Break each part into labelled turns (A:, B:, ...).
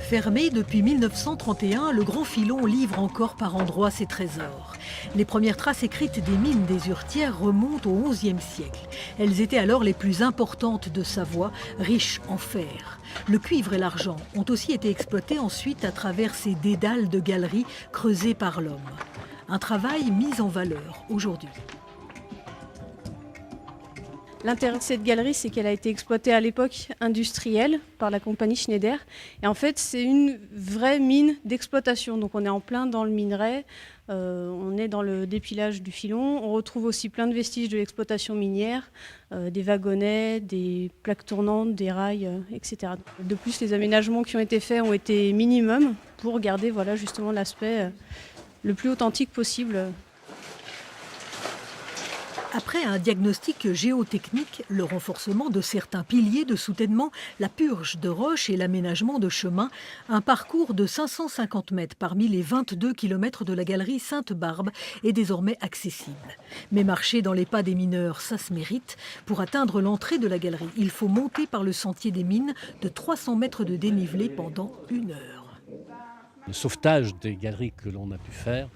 A: Fermé depuis 1931, le Grand Filon livre encore par endroits ses trésors. Les premières traces écrites des mines des Urtières remontent au XIe siècle. Elles étaient alors les plus importantes de Savoie, riches en fer. Le cuivre et l'argent ont aussi été exploités ensuite à travers ces dédales de galeries creusées par l'homme. Un travail mis en valeur aujourd'hui.
B: L'intérêt de cette galerie, c'est qu'elle a été exploitée à l'époque industrielle par la compagnie Schneider. Et en fait, c'est une vraie mine d'exploitation. Donc on est en plein dans le minerai, on est dans le dépilage du filon. On retrouve aussi plein de vestiges de l'exploitation minière, des wagonnets, des plaques tournantes, des rails, etc. De plus, les aménagements qui ont été faits ont été minimum pour garder justement l'aspect le plus authentique possible.
A: Après un diagnostic géotechnique, le renforcement de certains piliers de soutènement, la purge de roches et l'aménagement de chemins, un parcours de 550 mètres parmi les 22 km de la galerie Sainte-Barbe est désormais accessible. Mais marcher dans les pas des mineurs, ça se mérite. Pour atteindre l'entrée de la galerie, il faut monter par le sentier des mines de 300 mètres de dénivelé pendant 1 heure.
C: Le sauvetage des galeries que l'on a pu faire,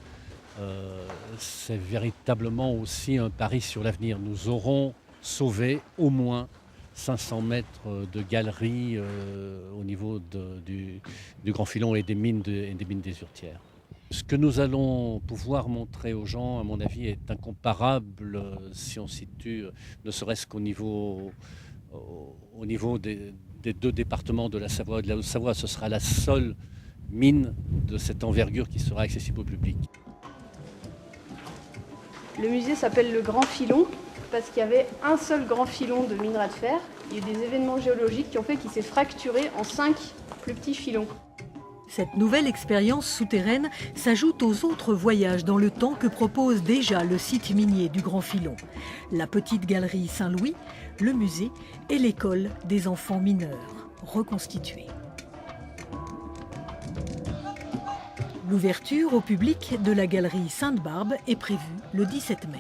C: c'est véritablement aussi un pari sur l'avenir. Nous aurons sauvé au moins 500 mètres de galeries au niveau du Grand Filon et des mines des Urtières. Ce que nous allons pouvoir montrer aux gens, à mon avis, est incomparable si on situe, ne serait-ce qu'au niveau, des 2 départements de la Savoie et de la Haute-Savoie. Ce sera la seule mine de cette envergure qui sera accessible au public.
B: Le musée s'appelle le Grand Filon parce qu'il y avait un seul grand filon de minerai de fer. Il y a eu des événements géologiques qui ont fait qu'il s'est fracturé en 5 plus petits filons.
A: Cette nouvelle expérience souterraine s'ajoute aux autres voyages dans le temps que propose déjà le site minier du Grand Filon. La petite galerie Saint-Louis, le musée et l'école des enfants mineurs reconstituée. L'ouverture au public de la galerie Sainte-Barbe est prévue le 17 mai.